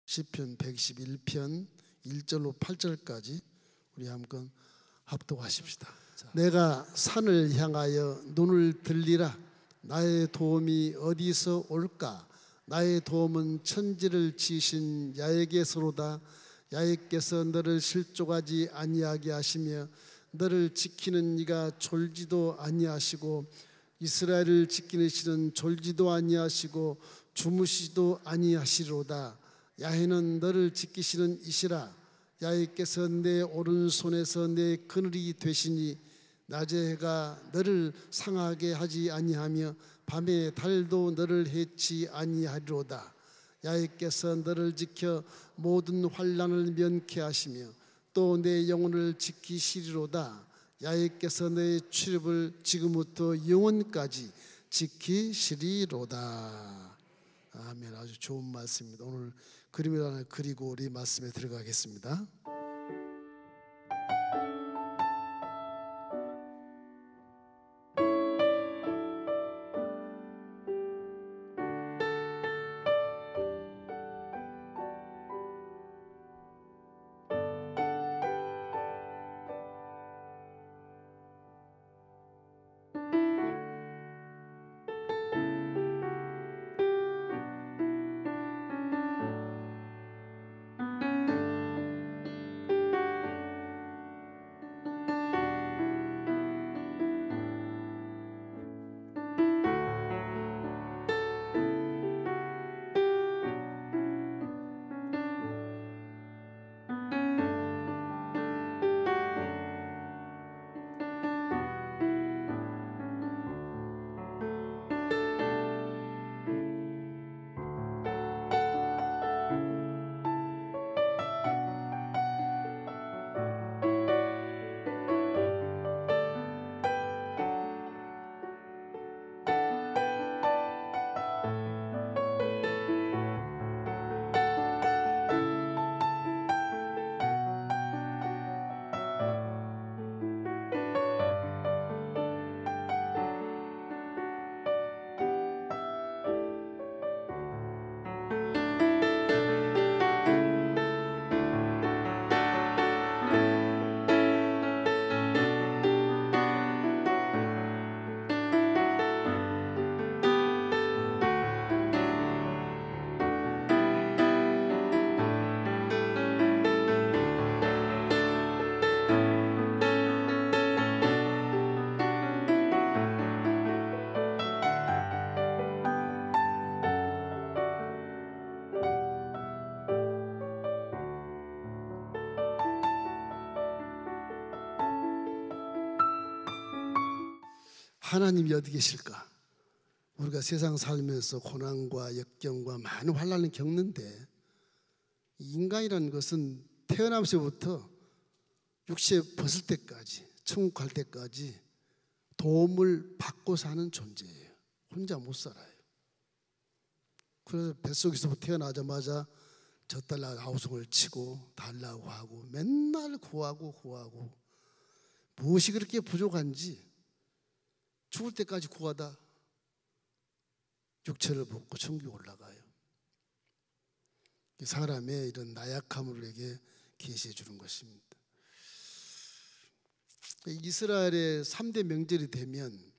시편 111편 1절로 8절까지 우리 한번 합독하십시다. 내가 산을 향하여 눈을 들리라. 나의 도움이 어디서 올까? 나의 도움은 천지를 지으신 야훼께서로다. 야훼께서 너를 실족하지 아니하게 하시며 너를 지키는 이가 졸지도 아니하시고 이스라엘을 지키는 신은 졸지도 아니하시고 주무시지도 아니하시리로다. 야훼는 너를 지키시는 이시라. 야훼께서 내 오른손에서 내 그늘이 되시니 낮의 해가 너를 상하게 하지 아니하며 밤에 달도 너를 해치 아니하리로다. 야훼께서 너를 지켜 모든 환난을 면케 하시며 또 내 영혼을 지키시리로다. 야훼께서 내 출입을 지금부터 영원까지 지키시리로다. 아멘. 아주 좋은 말씀입니다. 오늘 그림을 하나 그리고 우리 말씀에 들어가겠습니다. 하나님이 어디 계실까? 우리가 세상 살면서 고난과 역경과 많은 환난을 겪는데 인간이라는 것은 태어나면서부터 육체 벗을 때까지 천국 갈 때까지 도움을 받고 사는 존재예요. 혼자 못 살아요. 그래서 뱃속에서부터 태어나자마자 젖달라 아우성을 치고 달라고 하고 맨날 구하고 무엇이 그렇게 부족한지 죽을 때까지 구하다 육체를 벗고 천국에 올라가요. 사람의 이런 나약함을 우리에게 계시해 주는 것입니다. 이스라엘의 3대 명절이 되면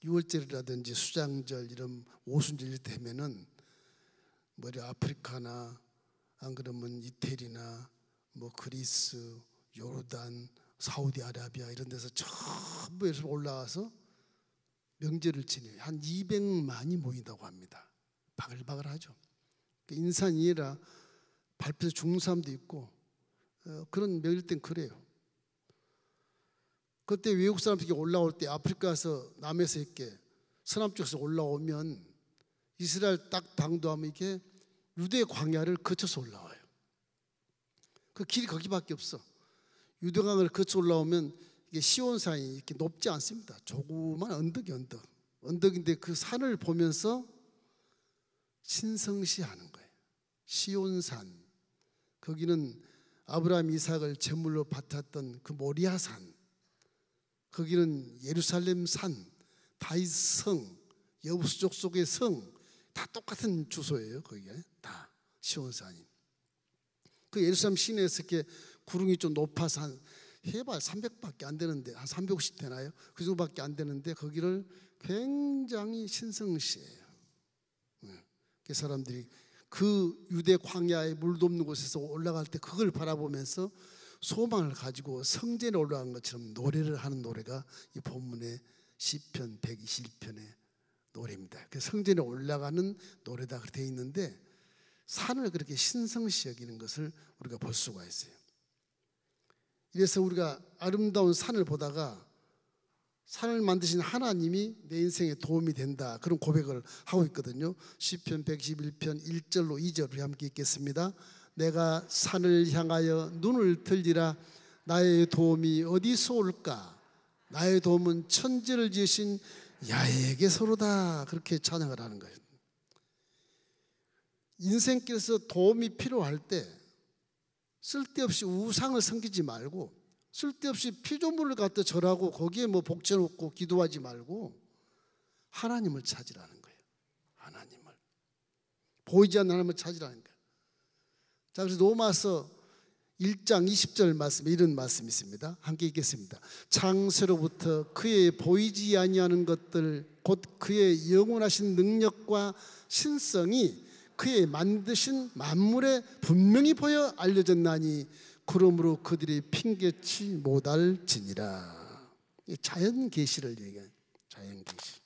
유월절이라든지 수장절 이런 오순절이 되면은 아프리카나 안 그러면 이태리나 그리스, 요르단, 사우디아라비아 이런 데서 전부 올라와서 명절을 지내요. 한 200만이 모인다고 합니다. 바글바글하죠. 인산이 아니라 밟혀서 죽는 사람도 있고 그런 명절 땐 그래요. 그때 외국 사람들이 올라올 때 아프리카에서 남에서 이렇게 서남 쪽에서 올라오면 이스라엘 딱 당도하면 이렇게 유대 광야를 거쳐서 올라와요. 그 길이 거기밖에 없어. 유대강을 거쳐 올라오면 이게 시온산이 이렇게 높지 않습니다. 조그만 언덕인데 그 산을 보면서 신성시하는 거예요. 시온산. 거기는 아브라함 이삭을 제물로 바쳤던 그 모리아산. 거기는 예루살렘 산, 다윗 성, 여부수족 속의 성 다 똑같은 주소예요. 거기에 다 시온산이. 그 예루살렘 시내에서 이렇게 구름이 좀 높아서 한 해발 300밖에 안 되는데, 한 350 되나요? 그 정도밖에 안 되는데 거기를 굉장히 신성시해요. 그 사람들이 그 유대 광야에 물도 없는 곳에서 올라갈 때 그걸 바라보면서 소망을 가지고 성전에 올라간 것처럼 노래를 하는 노래가 이 본문의 시편 121편의 노래입니다. 그 성전에 올라가는 노래다 그렇게 되어 있는데, 산을 그렇게 신성시 여기는 것을 우리가 볼 수가 있어요. 이래서 우리가 아름다운 산을 보다가 산을 만드신 하나님이 내 인생에 도움이 된다, 그런 고백을 하고 있거든요. 시편 111편 1절로 2절을 함께 읽겠습니다. 내가 산을 향하여 눈을 들리라. 나의 도움이 어디서 올까? 나의 도움은 천지를 지으신 야훼에게서로다. 그렇게 찬양을 하는 거예요. 인생길에서 도움이 필요할 때 쓸데없이 우상을 섬기지 말고, 쓸데없이 피조물을 갖다 절하고 거기에 뭐 복제놓고 기도하지 말고 하나님을 찾으라는 거예요. 하나님을, 보이지 않는 하나님을 찾으라는 거예요. 자, 그래서 로마서 1장 20절 말씀에 이런 말씀이 있습니다. 함께 읽겠습니다. 창세로부터 그의 보이지 아니하는 것들 곧 그의 영원하신 능력과 신성이 그의 만드신 만물에 분명히 보여 알려졌나니 그러므로 그들이 핑계치 못할지니라. 자연 계시를 얘기해요. 자연 계시.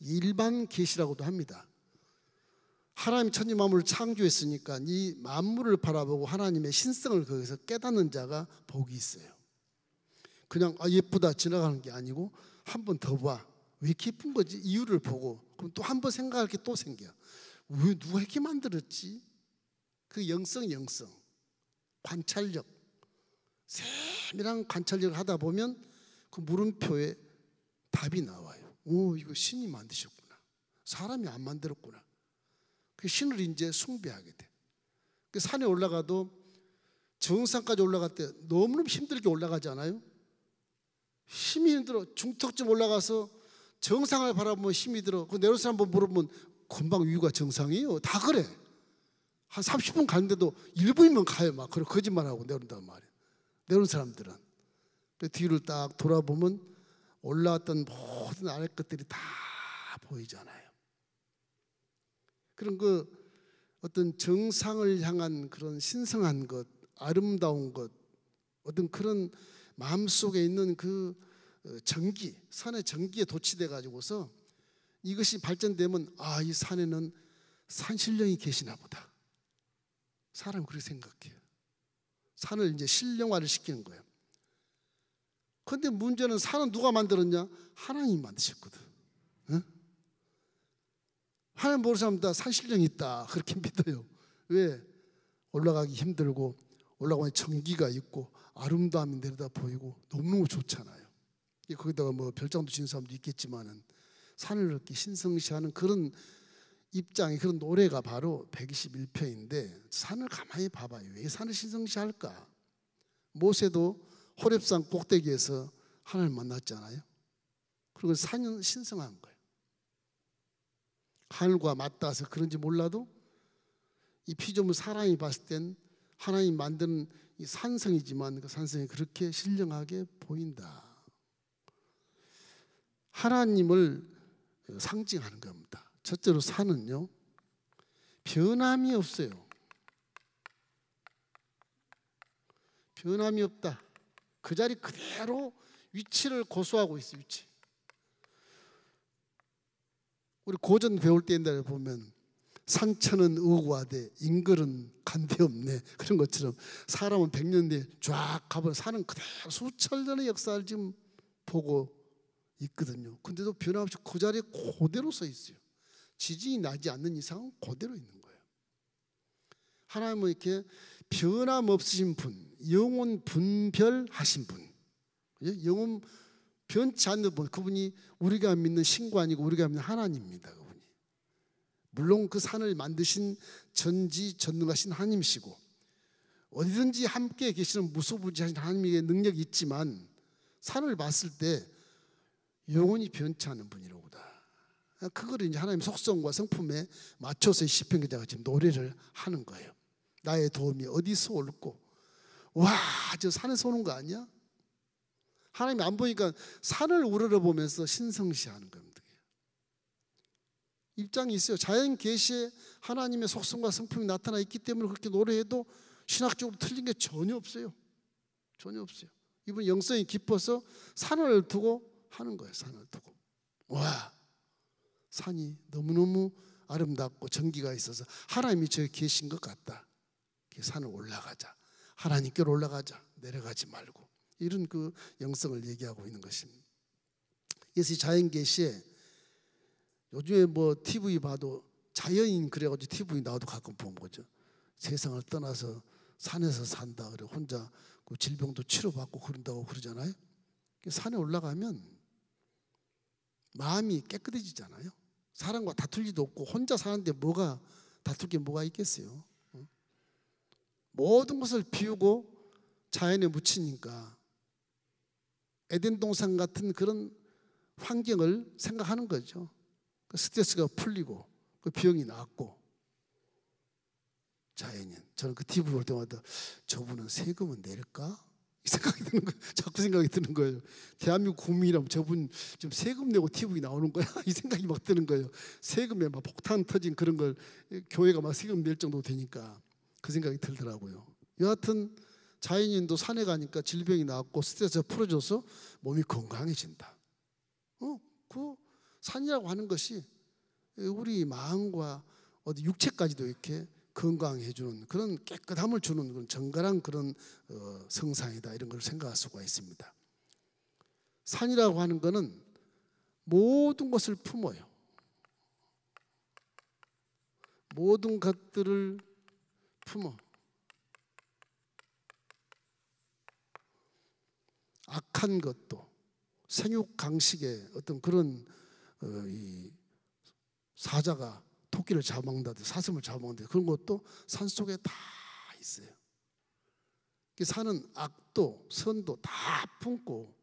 일반 계시라고도 합니다. 하나님 천지 만물을 창조했으니까 이 만물을 바라보고 하나님의 신성을 거기서 깨닫는 자가 복이 있어요. 그냥 예쁘다 지나가는 게 아니고 한 번 더 봐. 왜 이렇게 예쁜 거지? 이유를 보고 그럼 또 한 번 생각할 게 또 생겨. 왜 누가 이렇게 만들었지? 그 영성, 관찰력, 세밀한 관찰력을 하다 보면 그 물음표에 답이 나와요. 오, 이거 신이 만드셨구나. 사람이 안 만들었구나. 그 신을 이제 숭배하게 돼. 그 산에 올라가도 정상까지 올라갈 때 너무너무 힘들게 올라가지 않아요? 힘이 힘들어. 중턱쯤 올라가서 정상을 바라보면 힘이 들어. 그 내려온 사람 한번 물어보면 금방 위가 정상이에요. 다 그래. 한 30분 가는데도 1분이면 가요. 막 그런 거짓말하고 내려온단 말이에요. 내려온 사람들은. 그 뒤를 딱 돌아보면 올라왔던 모든 아래 것들이 다 보이잖아요. 그런 그 어떤 정상을 향한 그런 신성한 것, 아름다운 것, 어떤 그런 마음속에 있는 그 전기, 산의 전기에 도취돼 가지고서 이것이 발전되면 아, 이 산에는 산신령이 계시나 보다. 사람이 그렇게 생각해요. 산을 이제 신령화를 시키는 거예요. 그런데 문제는 산은 누가 만들었냐? 하나님이 만드셨거든. 응? 하나님 모르는 사람 다 산신령이 있다 그렇게 믿어요. 왜? 올라가기 힘들고 올라가면 전기가 있고 아름다움이 내려다 보이고 너무너무 좋잖아요. 거기다가 뭐 별장도 지는 사람도 있겠지만은 산을 이렇게 신성시하는 그런 입장이, 그런 노래가 바로 121편인데 산을 가만히 봐봐요. 왜 산을 신성시할까? 모세도 호렙산 꼭대기에서 하나님을 만났잖아요. 그리고 산은 신성한 거예요. 하늘과 맞닿아서 그런지 몰라도 이 피조물 사람이 봤을 땐 하나님 만든 이 산성이지만 그 산성이 그렇게 신령하게 보인다. 하나님을 상징하는 겁니다. 첫째로 산은요, 변함이 없어요. 변함이 없다. 그 자리 그대로 위치를 고수하고 있어요. 위치. 우리 고전 배울 때 옛날에 보면 산천은 의구하되 인걸은 간대없네, 그런 것처럼 사람은 100년 뒤에 쫙 가보면 산은 그대로 수천 년의 역사를 지금 보고 있거든요. 근데도 변함없이 그 자리에 그대로 서 있어요. 지진이 나지 않는 이상은 그대로 있는 거예요. 하나님은 이렇게 변함없으신 분, 영원 분별하신 분, 영원 변치 않는 분, 그분이 우리가 믿는 신과 아니고 우리가 믿는 하나님입니다. 그분이. 물론 그 산을 만드신 전지전능하신 하나님이시고 어디든지 함께 계시는 무소부지하신 하나님의 능력이 있지만 산을 봤을 때 영원히 변치 않는 분이로구나. 그거를 이제 하나님 속성과 성품에 맞춰서 시편 기자가 지금 노래를 하는 거예요. 나의 도움이 어디서 올고, 와, 저 산에서 오는 거 아니야? 하나님이 안 보니까 산을 우러러보면서 신성시하는 겁니다. 입장이 있어요. 자연 계시에 하나님의 속성과 성품이 나타나 있기 때문에 그렇게 노래해도 신학적으로 틀린 게 전혀 없어요. 전혀 없어요. 이분 영성이 깊어서 산을 두고 하는 거예요. 산을 두고. 와, 산이 너무너무 아름답고 정기가 있어서 하나님이 저기 계신 것 같다. 산을 올라가자. 하나님께로 올라가자. 내려가지 말고. 이런 그 영성을 얘기하고 있는 것입니다. 그래서 이 자연 계시에 요즘에 뭐 TV 봐도 자연인 그래가지고 TV 나와도 가끔 보면 거죠. 세상을 떠나서 산에서 산다 그래 혼자 그 질병도 치료받고 그런다고 그러잖아요. 산에 올라가면 마음이 깨끗해지잖아요. 사람과 다툴 일도 없고 혼자 사는데 뭐가 다툴 게 뭐가 있겠어요. 모든 것을 비우고 자연에 묻히니까 에덴 동산 같은 그런 환경을 생각하는 거죠. 스트레스가 풀리고 그 병이 나았고. 자연인. 저는 그 TV 볼 때마다 저분은 세금은 낼까? 이 생각이 드는 거예요. 자꾸 생각이 드는 거예요. 대한민국 국민이라면 저분 좀 세금 내고 TV 나오는 거야? 이 생각이 막 드는 거예요. 세금에 막 폭탄 터진 그런 걸 교회가 막 세금 낼 정도 되니까 그 생각이 들더라고요. 여하튼 자연인도 산에 가니까 질병이 나았고 스트레스가 풀어져서 몸이 건강해진다. 그 산이라고 하는 것이 우리 마음과 어디 육체까지도 이렇게 건강해주는 그런 깨끗함을 주는 그런 정갈한 그런 성상이다 이런 걸 생각할 수가 있습니다. 산이라고 하는 것은 모든 것을 품어요. 모든 것들을 품어. 악한 것도 생육 강식의 어떤 그런 이 사자가 토끼를 잡아먹는다든지 사슴을 잡아먹는다든지 그런 것도 산속에 다 있어요. 산은 악도 선도 다 품고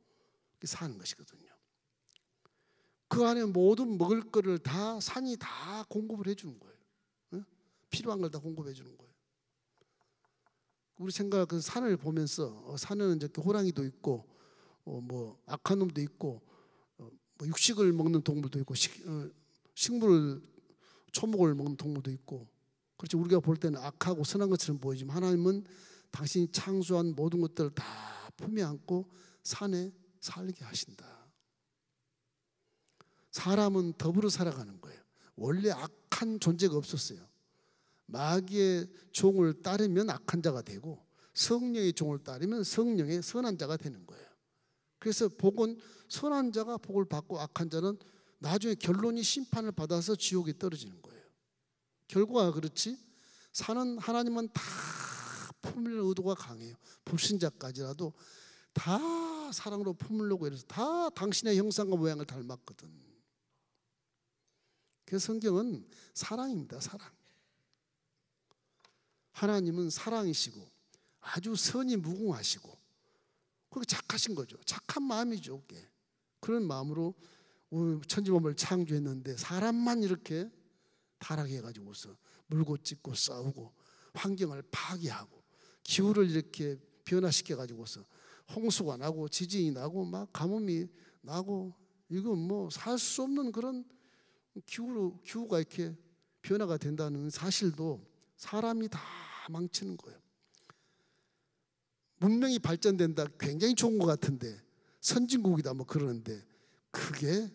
사는 것이거든요. 그 안에 모든 먹을 거를 다 산이 다 공급을 해주는 거예요. 필요한 걸 다 공급해 주는 거예요. 우리 생각 그 산을 보면서 산에는 이제 호랑이도 있고 뭐 악한 놈도 있고 뭐 육식을 먹는 동물도 있고 식물을 초목을 먹는 동물도 있고 그렇지 우리가 볼 때는 악하고 선한 것처럼 보이지만 하나님은 당신이 창조한 모든 것들을 다 품에 안고 산에 살게 하신다. 사람은 더불어 살아가는 거예요. 원래 악한 존재가 없었어요. 마귀의 종을 따르면 악한 자가 되고 성령의 종을 따르면 성령의 선한 자가 되는 거예요. 그래서 복은 선한 자가 복을 받고 악한 자는 나중에 결론이 심판을 받아서 지옥에 떨어지는 거예요. 결과가 그렇지 산은 하나님은 다 품으려는 의도가 강해요. 불신자까지라도 다 사랑으로 품으려고 해서 다 당신의 형상과 모양을 닮았거든. 그래서 성경은 사랑입니다. 사랑. 하나님은 사랑이시고 아주 선이 무궁하시고 그렇게 착하신 거죠. 착한 마음이죠. 그게. 그런 마음으로 천지만물을 창조했는데 사람만 이렇게 타락해 가지고서 물고 찢고 싸우고 환경을 파괴하고 기후를 이렇게 변화시켜 가지고서 홍수가 나고 지진이 나고 막 가뭄이 나고 이거 뭐 살 수 없는 그런 기후가 이렇게 변화가 된다는 사실도 사람이 다 망치는 거예요. 문명이 발전된다 굉장히 좋은 것 같은데 선진국이다 뭐 그러는데 그게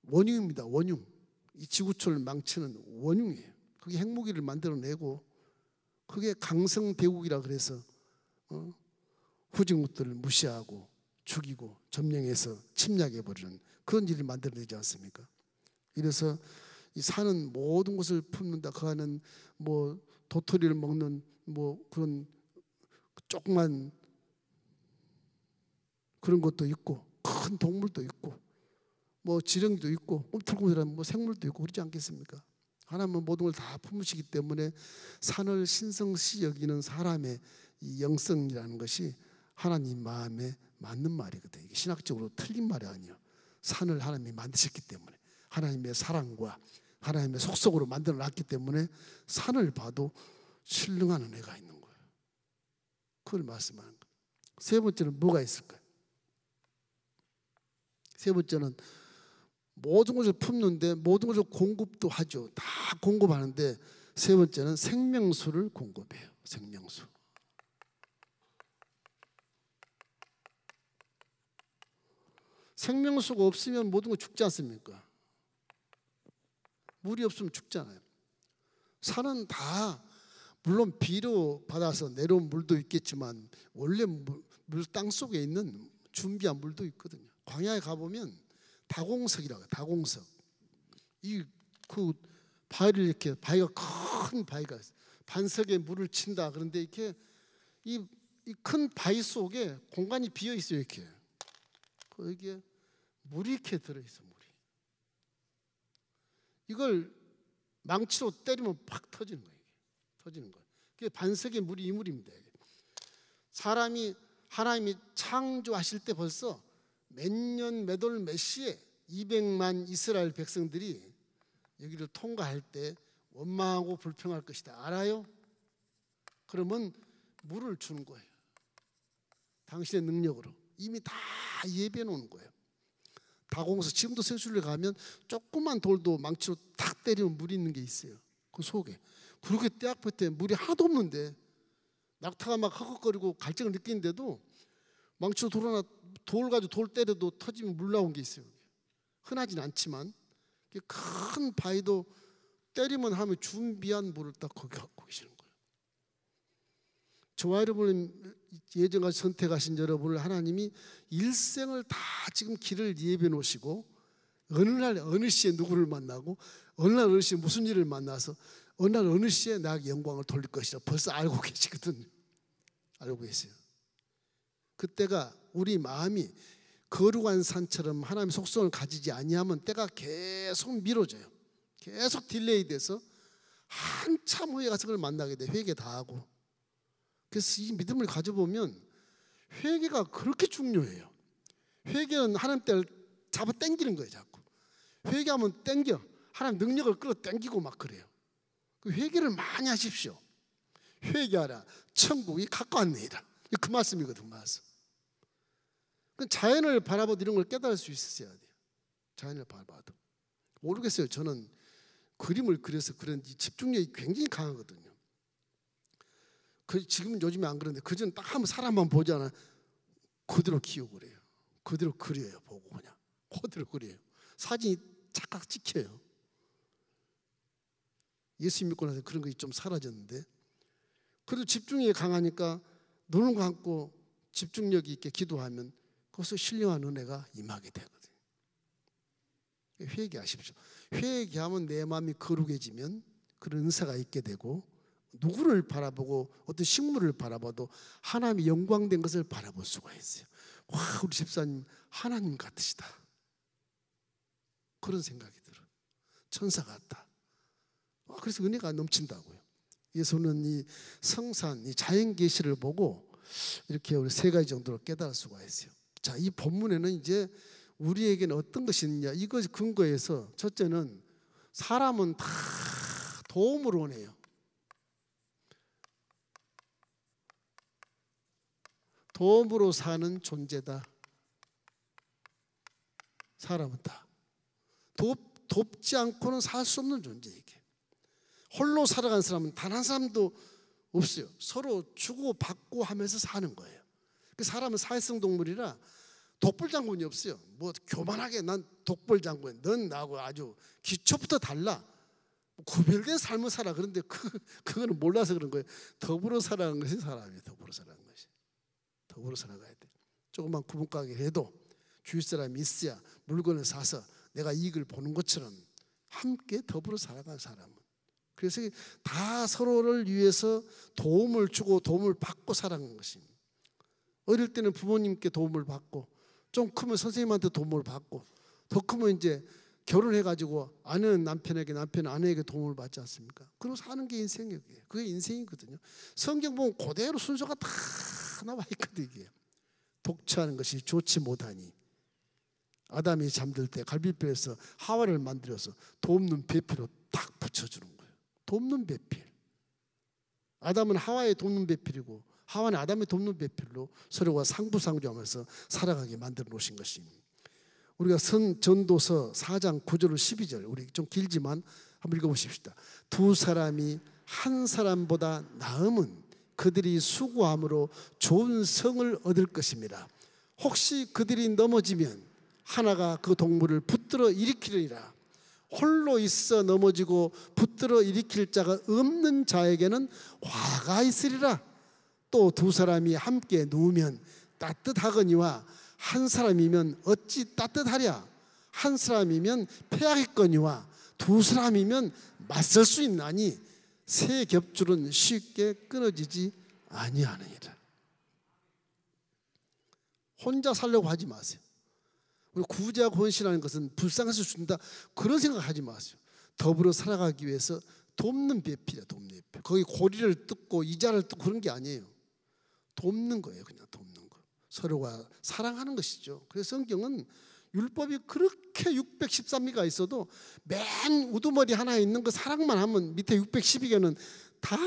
원흉입니다. 원흉. 이 지구촌을 망치는 원흉이에요. 그게 핵무기를 만들어내고 그게 강성대국이라 그래서 후진국들을 무시하고 죽이고 점령해서 침략해버리는 그런 일을 만들어내지 않습니까? 이래서 이 산은 모든 것을 품는다. 그 안은 뭐 도토리를 먹는 뭐 그런 조그만 그런 것도 있고 큰 동물도 있고 뭐 지렁이도 있고 꿈틀꿈틀한 뭐 생물도 있고 그러지 않겠습니까? 하나님은 모든 걸 다 품으시기 때문에 산을 신성시 여기는 사람의 이 영성이라는 것이 하나님 마음에 맞는 말이거든요. 이게 신학적으로 틀린 말이 아니에요. 산을 하나님이 만드셨기 때문에 하나님의 사랑과 하나님의 속성으로 만들어 놨기 때문에 산을 봐도 신령한 은혜가 있는 거예요. 그걸 말씀하는 거예요. 세 번째는 뭐가 있을까요? 세 번째는 모든 것을 품는데 모든 것을 공급도 하죠. 다 공급하는데 세 번째는 생명수를 공급해요. 생명수. 생명수가 없으면 모든 거 죽지 않습니까? 물이 없으면 죽잖아요. 산은 다 물론 비료 받아서 내려온 물도 있겠지만 원래 물 땅속에 있는 준비한 물도 있거든요. 광야에 가보면 다공석이라고 해요. 다공석. 그 바위를 이렇게 바위가 큰 바위가 있어요. 반석에 물을 친다. 그런데 이렇게 이 큰 바위 속에 공간이 비어 있어요. 이렇게 거기에 물이 이렇게 들어 있어. 물이. 이걸 망치로 때리면 팍 터지는 거예요. 터지는 거예요. 그게 반석의 물이 이 물입니다. 사람이 하나님이 창조하실 때 벌써 몇 년, 몇 월, 몇 시에 200만 이스라엘 백성들이 여기를 통과할 때 원망하고 불평할 것이다. 알아요? 그러면 물을 주는 거예요. 당신의 능력으로. 이미 다 예비해 놓은 거예요. 다공석, 지금도 생수를 가면 조그만 돌도 망치로 탁 때리면 물이 있는 게 있어요. 그 속에. 그렇게 때 앞에 때 물이 하나도 없는데 낙타가 막 헉헉거리고 갈증을 느끼는데도 망치로 돌 가지고 돌 때려도 터지면 물 나온 게 있어요. 흔하진 않지만 큰 바위도 때리면 하면 준비한 물을 딱 거기 갖고 계시는 거예요. 저와 여러분은 예전까지 선택하신 여러분을 하나님이 일생을 다 지금 길을 예비해 놓으시고 어느 날 어느 시에 누구를 만나고 어느 날 어느 시에 무슨 일을 만나서 어느 날 어느 시에 나에게 영광을 돌릴 것이라 벌써 알고 계시거든요. 알고 계세요. 그때가 우리 마음이 거룩한 산처럼 하나님의 속성을 가지지 아니하면 때가 계속 미뤄져요. 계속 딜레이 돼서 한참 후에 가서 그걸 만나게 돼. 회개 다 하고. 그래서 이 믿음을 가져보면 회개가 그렇게 중요해요. 회개는 하나님 때를 잡아 당기는 거예요. 자꾸 회개하면 당겨. 하나님 능력을 끌어 당기고 막 그래요. 그 회개를 많이 하십시오. 회개하라 천국이 가까웠느니라. 그 말씀이거든. 말씀. 자연을 바라보도 이런 걸 깨달을 수 있어야 돼요. 자연을 바라봐도. 모르겠어요. 저는 그림을 그려서 그런지 집중력이 굉장히 강하거든요. 지금은 요즘에 안 그런데 그전 딱 한번 사람만 보잖아. 그대로 기억을 해요. 그대로 그려요. 보고 그냥 그대로 그려요. 사진이 착각 찍혀요. 예수 믿고 나서 그런 것이 좀 사라졌는데 그래도 집중력이 강하니까 눈을 감고 집중력 있게 기도하면 거기서 신령한 은혜가 임하게 되거든요. 회개하십시오. 회개하면 내 마음이 거룩해지면 그런 은사가 있게 되고 누구를 바라보고 어떤 식물을 바라봐도 하나님의 영광된 것을 바라볼 수가 있어요. 와, 우리 집사님 하나님 같으시다. 그런 생각이 들어요. 천사 같다. 그래서 은혜가 넘친다고요. 예수는 이 성산, 이 자연 계시를 보고 이렇게 우리 세 가지 정도로 깨달을 수가 있어요. 자, 이 본문에는 이제 우리에게는 어떤 것이 있느냐 이것 근거에서 첫째는 사람은 다 도움을 원해요. 도움으로 사는 존재다. 사람은 다 돕지 않고는 살 수 없는 존재. 이게 홀로 살아간 사람은 단 한 사람도 없어요. 서로 주고 받고 하면서 사는 거예요. 그 사람은 사회성 동물이라 독불장군이 없어요. 뭐 교만하게 난 독불장군, 넌 나하고 아주 기초부터 달라. 구별된 삶을 살아. 그런데 그거는 몰라서 그런 거예요. 더불어 살아가는 것이 사람이에요. 더불어 살아가는 것이. 더불어 살아가야 돼. 조금만 구분가게 해도 주위 사람이 있어야 물건을 사서 내가 이익을 보는 것처럼 함께 더불어 살아가는 사람은. 그래서 다 서로를 위해서 도움을 주고 도움을 받고 살아가는 것입니다. 어릴 때는 부모님께 도움을 받고 좀 크면 선생님한테 도움을 받고 더 크면 이제 결혼해가지고 아내는 남편에게 남편은 아내에게 도움을 받지 않습니까? 그러고 사는 게 인생이에요. 그게 인생이거든요. 성경 보면 그대로 순서가 다 나와 있거든요. 이게 독처하는 것이 좋지 못하니 아담이 잠들 때 갈비뼈에서 하와를 만들어서 돕는 배필로 딱 붙여주는 거예요. 돕는 배필. 아담은 하와의 돕는 배필이고 하와는 아담의 돕는 배필로 서로가 상부상조하면서 살아가게 만들어 놓으신 것입니다. 우리가 전도서 4장 9절 12절 우리 좀 길지만 한번 읽어보십시다. 두 사람이 한 사람보다 나음은 그들이 수고함으로 좋은 성을 얻을 것입니다. 혹시 그들이 넘어지면 하나가 그 동물을 붙들어 일으키리라. 홀로 있어 넘어지고 붙들어 일으킬 자가 없는 자에게는 화가 있으리라. 또 두 사람이 함께 누우면 따뜻하거니와 한 사람이면 어찌 따뜻하랴. 한 사람이면 패하겠거니와 두 사람이면 맞설 수 있나니 새 겹줄은 쉽게 끊어지지 아니하느니라. 혼자 살려고 하지 마세요. 우리 구제와 권신하는 것은 불쌍해서 준다 그런 생각하지 마세요. 더불어 살아가기 위해서 돕는 배필이야. 돕는 배필. 거기 고리를 뜯고 이자를 뜯고 그런 게 아니에요. 돕는 거예요. 그냥 돕는 거. 서로가 사랑하는 것이죠. 그래서 성경은 율법이 그렇게 613개가 있어도 맨 우두머리 하나에 있는 거 사랑만 하면 밑에 612개는 다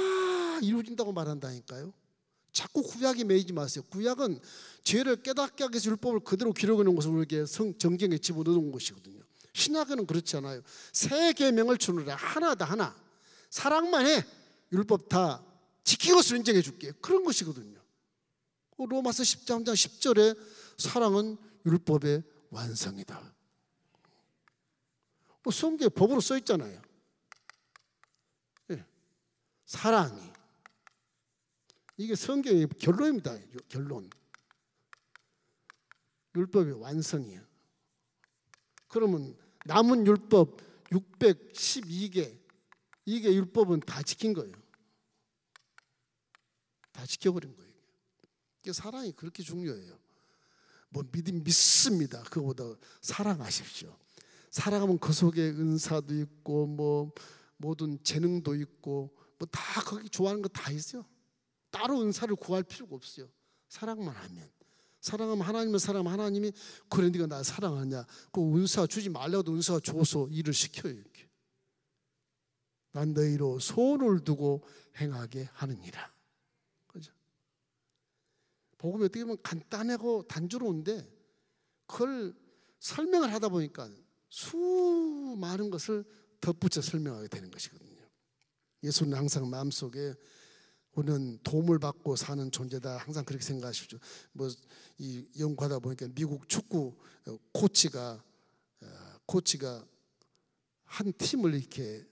이루어진다고 말한다니까요. 자꾸 구약에 매이지 마세요. 구약은 죄를 깨닫게 하기 위해서 율법을 그대로 기록해 놓은 것을 우리에게 정경에 집어넣은 것이거든요. 신약에는 그렇지 않아요. 새 계명을 주느라 하나다 하나. 사랑만 해. 율법 다 지키고 인정해 줄게. 그런 것이거든요. 로마서 13장 10절에 사랑은 율법의 완성이다. 성경에 법으로 써 있잖아요. 네. 사랑이. 이게 성경의 결론입니다. 결론. 율법의 완성이에요. 그러면 남은 율법 612개 이게 율법은 다 지킨 거예요. 다 지켜버린 거예요. 사랑이 그렇게 중요해요. 뭐 믿습니다. 그거보다 사랑하십시오. 사랑하면 그 속에 은사도 있고 뭐 모든 재능도 있고 뭐 다 거기 좋아하는 거 다 있어요. 따로 은사를 구할 필요가 없어요. 사랑만 하면. 사랑하면 하나님을 사랑하면 하나님이 그래 네가 나 사랑하냐? 그 은사 주지 말라고도 은사가 줘서 일을 시켜요. 이렇게. 난 너희로 소원을 두고 행하게 하느니라. 그죠? 복음이 어떻게 보면 간단하고 단조로운데 그걸 설명을 하다 보니까 수많은 것을 덧붙여 설명하게 되는 것이거든요. 예수는 항상 마음속에 우리는 도움을 받고 사는 존재다. 항상 그렇게 생각하십시오. 뭐 이 연구하다 보니까 미국 축구 코치가 한 팀을 이렇게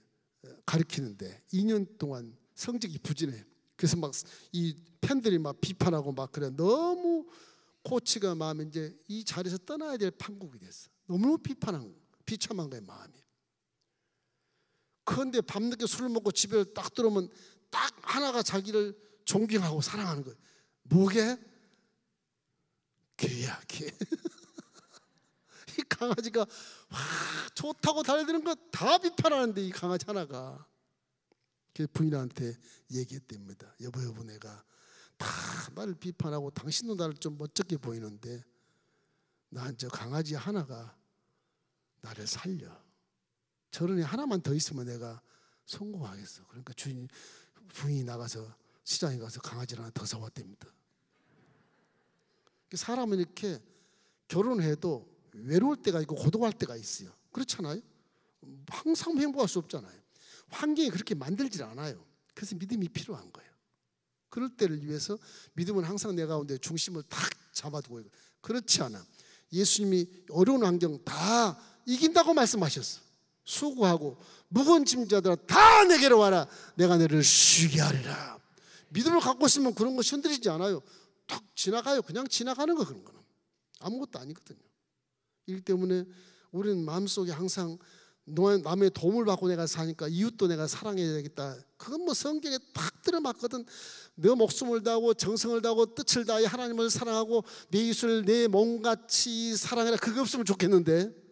가리키는데 2년 동안 성적이 부진해. 그래서 막 이 팬들이 막 비판하고 막 그래. 너무 코치가 마음에 이제 이 자리에서 떠나야 될 판국이 됐어. 너무 비참한 거예요, 마음이. 그런데 밤늦게 술을 먹고 집에 딱 들어오면 딱 하나가 자기를 존경하고 사랑하는 거예요. 뭐게? 개야, 개. 이 강아지가 와 좋다고 달려드는 거 다 비판하는데 이 강아지 하나가. 그 부인한테 얘기했답니다. 여보 내가 다 나를 비판하고 당신도 나를 좀 멋쩍게 보이는데 난 저 강아지 하나가 나를 살려. 저런 애 하나만 더 있으면 내가 성공하겠어. 그러니까 부인이 나가서 시장에 가서 강아지를 하나 더 사왔답니다. 사람은 이렇게 결혼해도 외로울 때가 있고 고독할 때가 있어요. 그렇잖아요. 항상 행복할 수 없잖아요. 환경이 그렇게 만들질 않아요. 그래서 믿음이 필요한 거예요. 그럴 때를 위해서 믿음은 항상 내 가운데 중심을 딱 잡아두고 있고. 그렇지 않아. 예수님이 어려운 환경 다 이긴다고 말씀하셨어. 수고하고 무거운 짐자들아 다 내게로 와라. 내가 너를 쉬게 하리라. 믿음을 갖고 있으면 그런 거 흔들리지 않아요. 탁 지나가요. 그냥 지나가는 거. 그런 거는 아무것도 아니거든요. 이 때문에 우리는 마음속에 항상 남의 도움을 받고 내가 사니까 이웃도 내가 사랑해야 되겠다. 그건 뭐 성경에 딱 들어맞거든. 내 목숨을 다하고 정성을 다하고 뜻을 다해 하나님을 사랑하고 내 이웃을 내 몸같이 사랑해라. 그게 없으면 좋겠는데,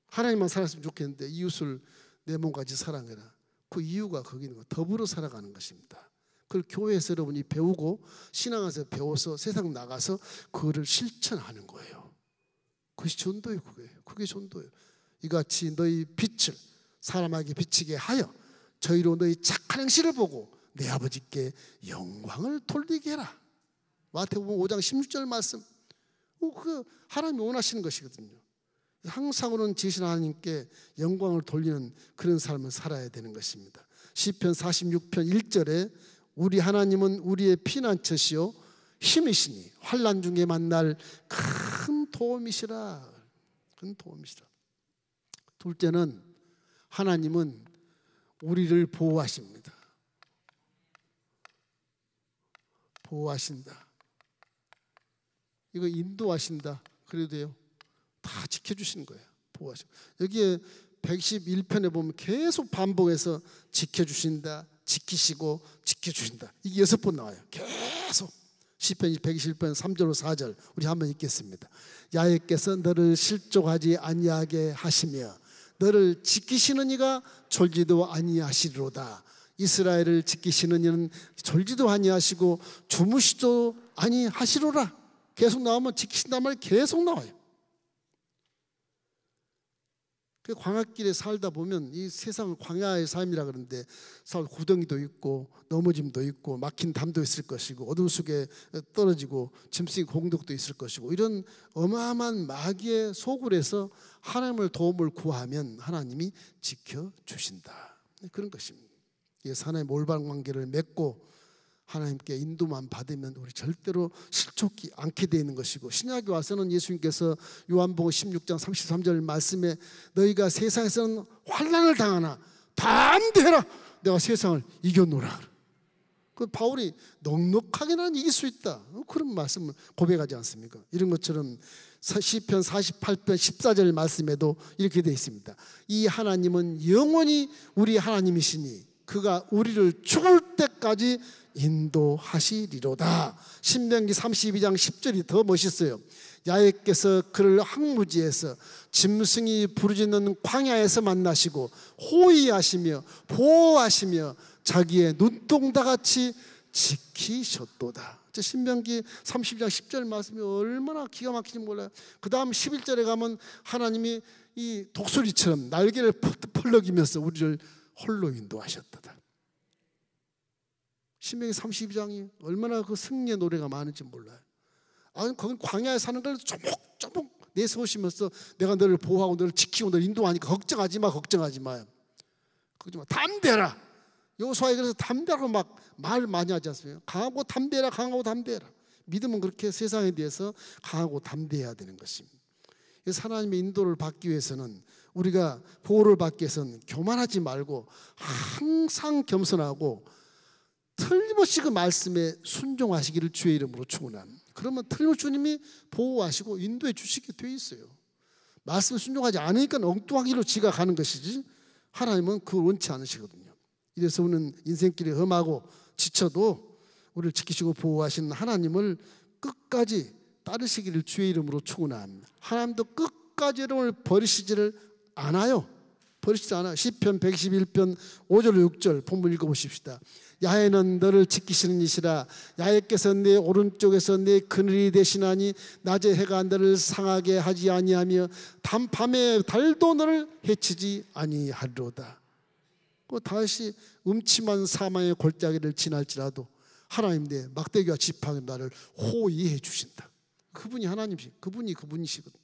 하나님만 살았으면 좋겠는데 이웃을 내 몸같이 사랑해라. 그 이유가 거기 있는 거. 더불어 살아가는 것입니다. 그걸 교회에서 여러분이 배우고 신앙에서 배워서 세상 나가서 그거를 실천하는 거예요. 그것이 전도예요. 그게 전도예요. 이같이 너희 빛을 사람에게 비치게 하여 저희로 너희 착한 행실을 보고 내 아버지께 영광을 돌리게 해라. 마태복음 5장 16절 말씀. 그 하나님이 원하시는 것이거든요. 항상으로는 지으신 하나님께 영광을 돌리는 그런 삶을 살아야 되는 것입니다. 시편 46편 1절에 우리 하나님은 우리의 피난처시요 힘이시니 환난 중에 만날 큰 도움이시라. 큰 도움이시라. 둘째는 하나님은 우리를 보호하십니다. 보호하신다. 이거 인도하신다. 그래도 돼요. 다 지켜주시는 거예요. 보호하시고. 여기에 111편에 보면 계속 반복해서 지켜주신다, 지키시고 지켜주신다. 이게 6번 나와요. 계속. 시편 121편 3절로 4절 우리 한번 읽겠습니다. 야훼께서 너를 실족하지 아니하게 하시며 너를 지키시는 이가 졸지도 아니하시리로다. 이스라엘을 지키시는 이는 졸지도 아니하시고 주무시도 아니하시리로라. 계속 나오면 지키신단 말이 계속 나와요. 그 광야길에 살다 보면 이 세상은 광야의 삶이라 그러는데 구덩이도 있고 넘어짐도 있고 막힌 담도 있을 것이고 어둠 속에 떨어지고 짐승의 공덕도 있을 것이고 이런 어마어마한 마귀의 소굴에서 하나님을 도움을 구하면 하나님이 지켜주신다. 그런 것입니다. 하나님의 올바른 관계를 맺고 하나님께 인도만 받으면 우리 절대로 실족하지 않게 되어 있는 것이고, 신약에 와서는 예수님께서 요한복음 16장 33절 말씀에 너희가 세상에서는 환난을 당하나 담대해라 내가 세상을 이겨노라. 그 바울이 넉넉하게 나는 이길 수 있다 그런 말씀을 고백하지 않습니까? 이런 것처럼 시편 48편 14절 말씀에도 이렇게 되어 있습니다. 이 하나님은 영원히 우리 하나님이시니 그가 우리를 죽을 때까지 인도하시리로다. 신명기 32장 10절이 더 멋있어요. 야훼께서 그를 항무지에서 짐승이 부르짖는 광야에서 만나시고 호위하시며 보호하시며 자기의 눈동자같이 지키셨도다. 신명기 32장 10절 말씀이 얼마나 기가 막히지 몰라요. 그 다음 11절에 가면 하나님이 이 독수리처럼 날개를 펄럭이면서 우리를 홀로 인도하셨다. 신명기 32장이 얼마나 그 승리의 노래가 많은지 몰라요. 거긴 광야에 사는 걸 조목조목 내세우시면서 내가 너를 보호하고 너를 지키고 너를 인도하니까 걱정하지 마. 담대라. 여호수아에 그래서 담대라고 막 말 많이 하지 않습니까? 강하고 담대라. 믿음은 그렇게 세상에 대해서 강하고 담대해야 되는 것입니다. 그래서 하나님의 인도를 받기 위해서는 우리가 보호를 받기 위해서는 교만하지 말고 항상 겸손하고 틀림없이 그 말씀에 순종하시기를 주의 이름으로 축원합니다. 그러면 틀림없이 주님이 보호하시고 인도해 주시게 돼 있어요. 말씀에 순종하지 않으니까 엉뚱하기로 지가 가는 것이지 하나님은 그걸 원치 않으시거든요. 이래서 우리는 인생길이 험하고 지쳐도 우리를 지키시고 보호하시는 하나님을 끝까지 따르시기를 주의 이름으로 축원합니다. 하나님도 끝까지 여러분을 버리시지를 않아요. 시편 121편 5절 6절 본문 읽어보십시다. 야훼는 너를 지키시는 이시라. 야훼께서 내 오른쪽에서 내 그늘이 되시나니 낮에 해가 너를 상하게 하지 아니하며 밤에 달도 너를 해치지 아니하리로다. 다시 음침한 사망의 골짜기를 지날지라도 하나님 내 막대기와 지팡이로 나를 호위해 주신다. 그분이 하나님이시, 그분이시거든.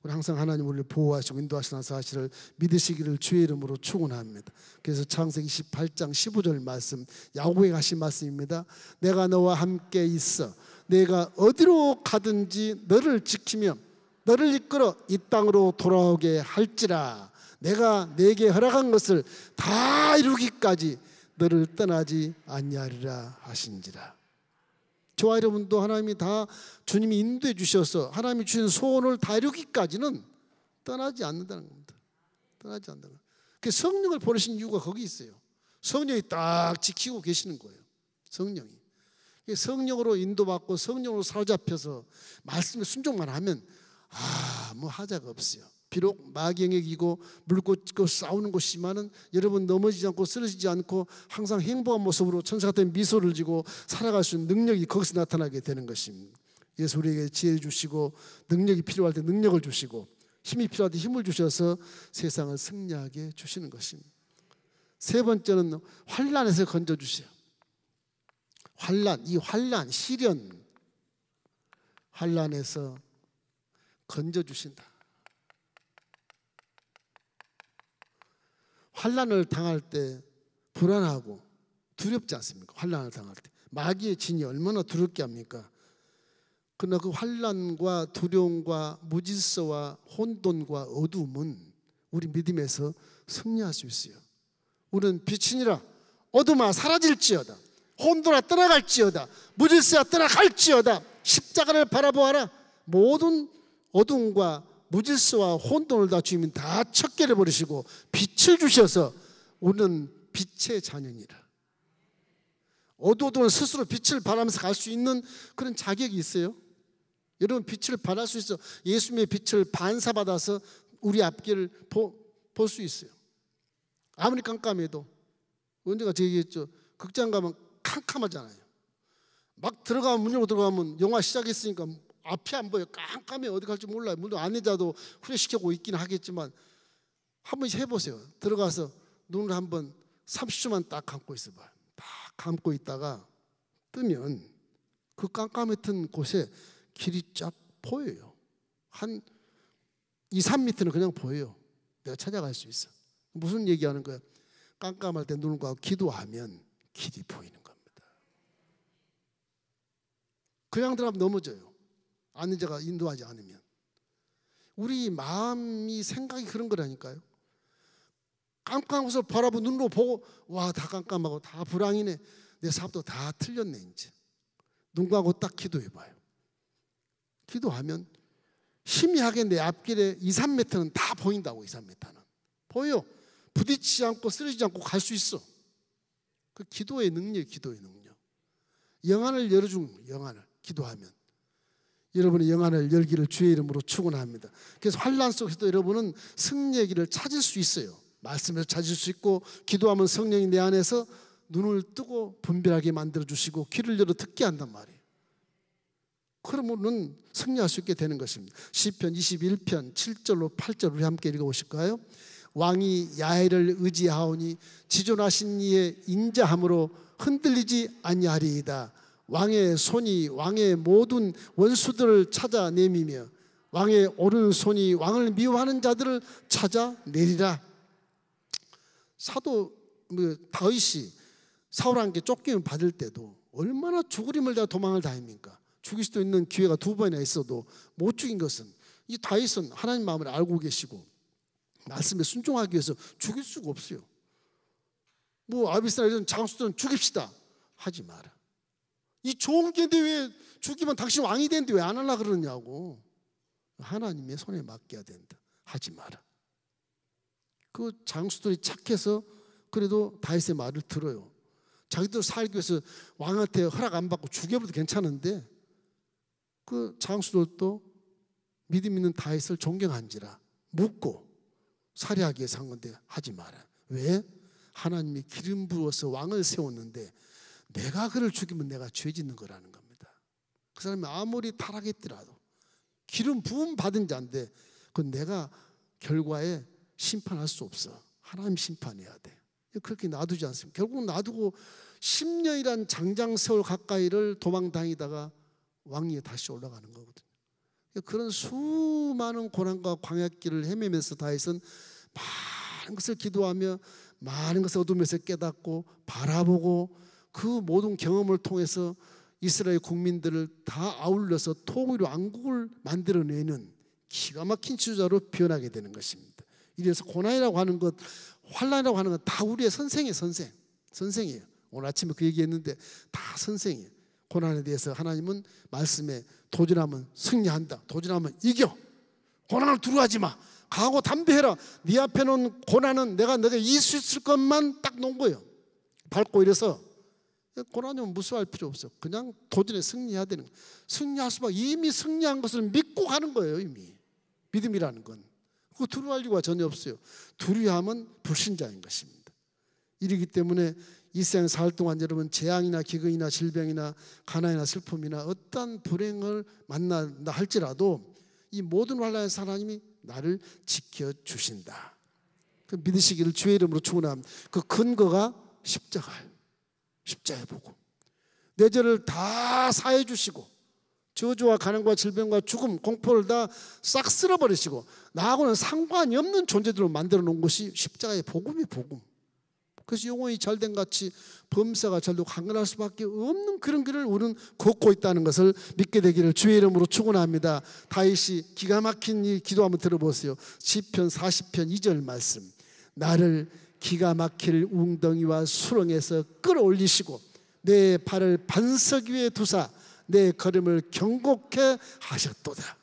우리 항상 하나님 우리를 보호하시고 인도하시는 사실을 믿으시기를 주의 이름으로 축원합니다. 그래서 창세기 28장 15절 말씀, 야곱에게 하신 말씀입니다. 내가 너와 함께 있어 내가 어디로 가든지 너를 지키며 너를 이끌어 이 땅으로 돌아오게 할지라. 내가 내게 허락한 것을 다 이루기까지 너를 떠나지 아니하리라 하신지라. 저와 여러분도 하나님이 다 주님이 인도해 주셔서 하나님이 주신 소원을 다 이루기까지는 떠나지 않는다는 겁니다. 떠나지 않는다는 겁니다. 그 성령을 보내신 이유가 거기 있어요. 성령이 딱 지키고 계시는 거예요. 성령이. 성령으로 인도받고 성령으로 사로잡혀서 말씀에 순종만 하면 뭐 하자가 없어요. 비록 마귀에게 이기고 물고 찢고 싸우는 곳이지만은 여러분 넘어지지 않고 쓰러지지 않고 항상 행복한 모습으로 천사 같은 미소를 지고 살아갈 수 있는 능력이 거기서 나타나게 되는 것입니다. 예수 우리에게 지혜를 주시고 능력이 필요할 때 능력을 주시고 힘이 필요할 때 힘을 주셔서 세상을 승리하게 주시는 것입니다. 세 번째는 환난에서 건져주세요. 환난, 시련, 환난에서 건져주신다. 환난을 당할 때 불안하고 두렵지 않습니까? 환난을 당할 때 마귀의 진이 얼마나 두렵게 합니까? 그러나 그 환난과 두려움과 무질서와 혼돈과 어두움은 우리 믿음에서 승리할 수 있어요. 우리는 빛이니라 어둠아 사라질지어다, 혼돈아 떠나갈지어다, 무질서야 떠나갈지어다, 십자가를 바라보아라. 모든 어둠과 무질서와 혼돈을 다 주님이 다 척결해 버리시고 빛을 주셔서 우리는 빛의 자녀니라. 어두워도 스스로 빛을 발하면서 갈 수 있는 그런 자격이 있어요. 여러분 빛을 발할 수 있어. 예수님의 빛을 반사받아서 우리 앞길을 볼 수 있어요. 아무리 깜깜해도 언제가 제가 얘기했죠. 극장 가면 캄캄하잖아요. 막 들어가면 문 열고 들어가면 영화 시작했으니까 앞이 안 보여. 깜깜해. 어디 갈지 몰라요. 물론 안내자도 후레시키고 있긴 하겠지만 한 번씩 해보세요. 들어가서 눈을 한번 30초만 딱 감고 있어봐요. 딱 감고 있다가 뜨면 그 깜깜했던 곳에 길이 쫙 보여요. 한 2, 3m는 그냥 보여요. 내가 찾아갈 수 있어. 무슨 얘기하는 거야? 깜깜할 때 눈을 감고 기도하면 길이 보이는 겁니다. 그냥 들어가면 넘어져요. 아는 자가 인도하지 않으면. 우리 마음이 생각이 그런 거라니까요. 깜깜한 곳을 바라보고 눈으로 보고 와 다 깜깜하고 다 불황이네. 내 사업도 다 틀렸네 이제. 눈 감고 딱 기도해봐요. 기도하면 희미하게 내 앞길에 2, 3m는 다 보인다고. 2, 3m는 보여. 부딪히지 않고 쓰러지지 않고 갈 수 있어. 그 기도의 능력, 기도의 능력. 영안을 열어준 영안을 기도하면 여러분의 영안을 열기를 주의 이름으로 축원합니다. 그래서 환난 속에서도 여러분은 승리의 길을 찾을 수 있어요. 말씀에서 찾을 수 있고 기도하면 성령이 내 안에서 눈을 뜨고 분별하게 만들어주시고 귀를 열어 듣게 한단 말이에요. 그러면은 승리할 수 있게 되는 것입니다. 시편 21편 7절로 8절 우리 함께 읽어보실까요? 왕이 야훼를 의지하오니 지존하신 이의 인자함으로 흔들리지 아니하리이다. 왕의 손이 왕의 모든 원수들을 찾아내미며 왕의 오른손이 왕을 미워하는 자들을 찾아내리라. 사도 다윗이 사울에게 쫓김을 받을 때도 얼마나 죽을 힘을 다해 도망을 다닙니까? 죽일 수도 있는 기회가 2번이나 있어도 못 죽인 것은 이 다윗은 하나님 마음을 알고 계시고 말씀에 순종하기 위해서 죽일 수가 없어요. 뭐 아비스나 이런 장수들은 죽입시다 하지 마라. 이 좋은 게인데 왜 죽이면 당신 왕이 되는데 왜 안 하려고 그러냐고. 하나님의 손에 맡겨야 된다. 하지 마라. 그 장수들이 착해서 그래도 다윗의 말을 들어요. 자기들 살기 위해서 왕한테 허락 안 받고 죽여버려도 괜찮은데 그 장수들도 믿음 있는 다윗을 존경한지라 묻고 살해하기 위해서 한 건데 하지 마라. 왜? 하나님이 기름 부어서 왕을 세웠는데 내가 그를 죽이면 내가 죄 짓는 거라는 겁니다. 그 사람이 아무리 타락했더라도 기름 부음 받은 자인데 그건 내가 결과에 심판할 수 없어. 하나님 심판해야 돼. 그렇게 놔두지 않습니다. 결국 놔두고 10년이란 장장세월 가까이를 도망다니다가 왕위에 다시 올라가는 거거든요. 그런 수많은 고난과 광야길을 헤매면서 다윗은 많은 것을 기도하며 많은 것을 어둠에서 깨닫고 바라보고 그 모든 경험을 통해서 이스라엘 국민들을 다 아울러서 통일의 왕국을 만들어내는 기가 막힌 지도자로 변하게 되는 것입니다. 이래서 고난이라고 하는 것, 환난이라고 하는 것 다 우리의 선생이에요. 오늘 아침에 그 얘기했는데 다 선생이에요. 고난에 대해서 하나님은 말씀에 도전하면 승리한다. 도전하면 이겨. 고난을 두려워하지 마. 강하고 담대해라. 네 앞에 놓은 고난은 내가 이길 수 있을 것만 딱 놓은 거예요. 밟고 이래서 고난이면 무서워할 필요 없어. 그냥 도전에 승리해야 되는 거예요. 승리할 수밖에. 이미 승리한 것을 믿고 가는 거예요. 이미 믿음이라는 건 그거 두려워할 이유가 전혀 없어요. 두려워하면 불신자인 것입니다. 이러기 때문에 이 세상 살 동안 여러분 재앙이나 기근이나 질병이나 가난이나 슬픔이나 어떠한 불행을 만난다 할지라도 이 모든 환난에서 하나님이 나를 지켜주신다. 그 믿으시기를 주의 이름으로 축원합니다. 그 근거가 십자가예요. 십자가의 복음. 내 죄를 다 사해 주시고 저주와 가난과 질병과 죽음, 공포를 다 싹 쓸어버리시고 나하고는 상관이 없는 존재들로 만들어 놓은 것이 십자가의 복음이 복음. 그래서 영혼이 잘된 같이 범사가 잘되고 강건할 수밖에 없는 그런 길을 우리는 걷고 있다는 것을 믿게 되기를 주의 이름으로 축원합니다. 다윗이 기가 막힌 이 기도 한번 들어보세요. 시편 40편 2절 말씀. 나를 기가 막힐 웅덩이와 수렁에서 끌어올리시고 내 발을 반석 위에 두사 내 걸음을 경고케 하셨도다.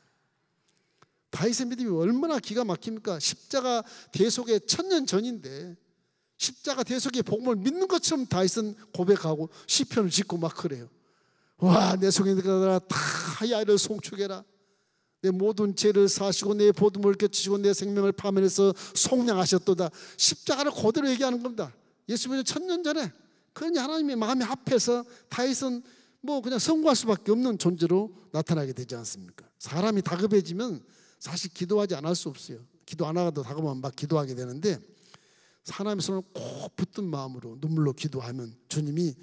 다윗의 믿음이 얼마나 기가 막힙니까? 십자가 대속의 1000년 전인데 십자가 대속의 복음을 믿는 것처럼 다윗은 고백하고 시편을 짓고 막 그래요. 와, 내 속에 들어가라 다 하야를 송축해라. 내 모든 죄를 사시고 내 보듬을 깨치시고 내 생명을 파면해서 속량하셨도다. 십자가를 그대로 얘기하는 겁니다. 예수님은 1000년 전에 그러니 하나님의 마음이 합해서 다윗은 뭐 그냥 성공할 수밖에 없는 존재로 나타나게 되지 않습니까? 사람이 다급해지면 사실 기도하지 않을 수 없어요. 기도 안 하고도 다급하면 막 기도하게 되는데 하나님의 손을 꼭 붙든 마음으로 눈물로 기도하면 주님이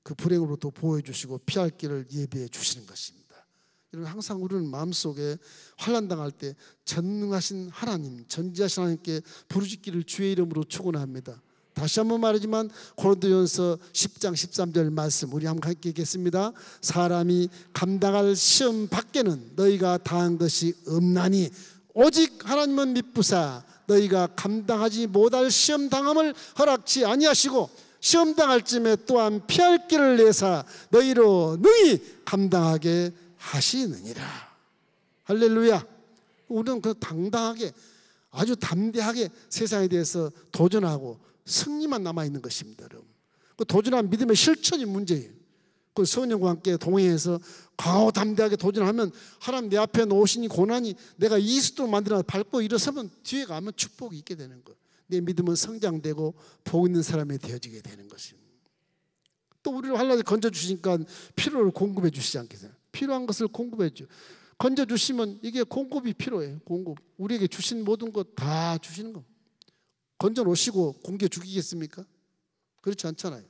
그 불행으로부터 보호해 주시고 피할 길을 예비해 주시는 것입니다. 여러분 항상 우리는 마음속에 환난 당할 때 전능하신 하나님, 전지하신 하나님께 부르짖기를 주의 이름으로 축원합니다. 다시 한번 말하지만 고린도전서 10장 13절 말씀 우리 함께 읽겠습니다. 사람이 감당할 시험 밖에는 너희가 당한 것이 없나니 오직 하나님은 미쁘사 너희가 감당하지 못할 시험 당함을 허락지 아니하시고 시험 당할 쯤에 또한 피할 길을 내사 너희로 능히 감당하게 하시느니라. 할렐루야. 우리는 그 당당하게 아주 담대하게 세상에 대해서 도전하고 승리만 남아있는 것입니다. 여러분. 그 도전한 믿음의 실천이 문제예요. 그 성령과 함께 동행해서 강하고 담대하게 도전하면 하나님 내 앞에 놓으신 이 고난이 내가 이스도로 만들어 밟고 일어서면 뒤에 가면 축복이 있게 되는 거예요. 내 믿음은 성장되고 복 있는 사람이 되어지게 되는 것입니다. 또 우리를 환난에 건져주시니까 필요를 공급해 주시지 않겠어요? 필요한 것을 공급해 줘. 건져주시면 이게 공급이 필요해요. 공급. 우리에게 주신 모든 것 다 주시는 거. 건져 놓으시고 공개 죽이겠습니까? 그렇지 않잖아요.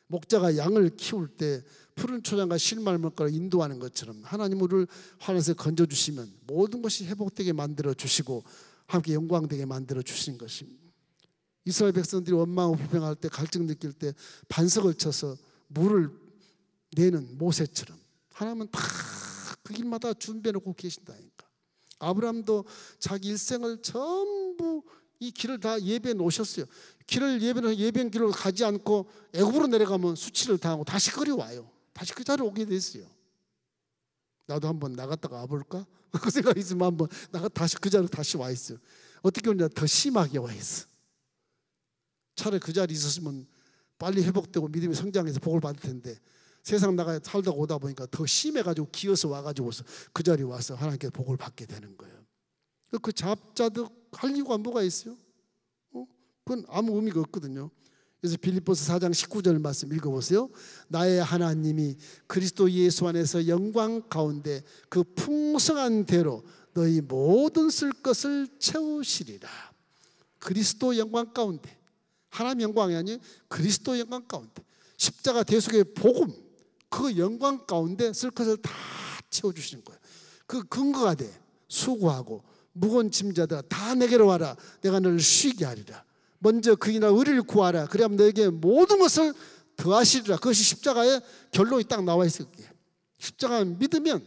목자가 양을 키울 때 푸른 초장과 실말물가를 인도하는 것처럼 하나님 우리를 환난에서 건져주시면 모든 것이 회복되게 만들어 주시고 함께 영광되게 만들어 주시는 것입니다. 이스라엘 백성들이 원망하고 불평할 때 갈증 느낄 때 반석을 쳐서 물을 내는 모세처럼 하나님은 다 그 길마다 준비해 놓고 계신다니까. 아브라함도 자기 일생을 전부 이 길을 다 예배해 놓으셨어요. 길을 예배한 길로 가지 않고 애굽으로 내려가면 수치를 당하고 다시 거리 와요. 다시 그 자리에 오게 됐어요. 나도 한번 나갔다가 와볼까? 그 생각이 있으면 한번 다시 그 자리로 다시 와 있어요. 어떻게 보면 더 심하게 와 있어. 차라리 그 자리에 있었으면 빨리 회복되고 믿음이 성장해서 복을 받을 텐데 세상 나가 살다가 오다 보니까 더 심해가지고 기어서 와가지고서 그 자리에 와서 하나님께 복을 받게 되는 거예요. 그 잡자도 할 이유가 뭐가 있어요? 그건 아무 의미가 없거든요. 그래서 빌립보서 4장 19절 말씀 읽어보세요. 나의 하나님이 그리스도 예수 안에서 영광 가운데 그 풍성한 대로 너희 모든 쓸 것을 채우시리라. 그리스도 영광 가운데, 하나님 영광이 아니에요. 그리스도 영광 가운데 십자가 대속의 복음, 그 영광 가운데 쓸 것을 다 채워주시는 거예요. 그 근거가 돼. 수고하고 무거운 짐자들아 다 내게로 와라. 내가 너를 쉬게 하리라. 먼저 그이나 의를 구하라. 그래야 너에게 모든 것을 더하시리라. 그것이 십자가의 결론이 딱 나와 있어요. 십자가 믿으면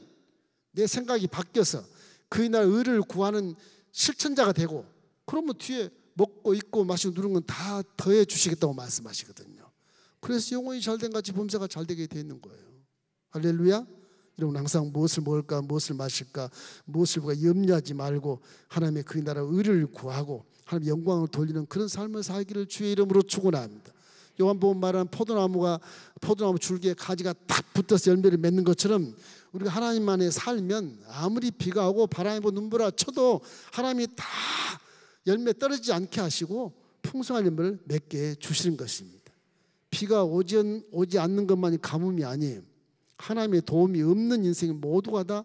내 생각이 바뀌어서 그이나 의를 구하는 실천자가 되고 그러면 뒤에 먹고 입고 마시고 누른 건 다 더해 주시겠다고 말씀하시거든요. 그래서 영혼이 잘된 같이 범사가 잘되게 되어 있는 거예요. 할렐루야. 여러분 항상 무엇을 먹을까 무엇을 마실까 무엇을 염려하지 말고 하나님의 그 나라 의를 구하고 하나님 영광을 돌리는 그런 삶을 살기를 주의 이름으로 축원합니다. 요한복음 말하는 포도나무 줄기에 가지가 딱 붙어서 열매를 맺는 것처럼 우리가 하나님 안에 살면 아무리 비가 오고 바람이 불고 눈보라 쳐도 하나님이 다 열매 떨어지지 않게 하시고 풍성한 열매를 맺게 주시는 것입니다. 비가 오지 않는 것만이 가뭄이 아니에요. 하나님의 도움이 없는 인생 모두가 다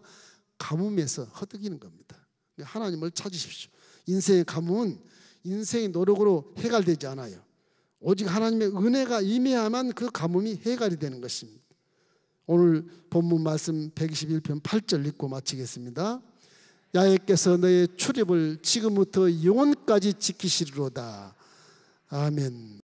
가뭄에서 허덕이는 겁니다. 하나님을 찾으십시오. 인생의 가뭄은 인생의 노력으로 해결되지 않아요. 오직 하나님의 은혜가 임해야만 그 가뭄이 해결이 되는 것입니다. 오늘 본문 말씀 121편 8절 읽고 마치겠습니다. 야훼께서 너의 출입을 지금부터 영원까지 지키시리로다. 아멘.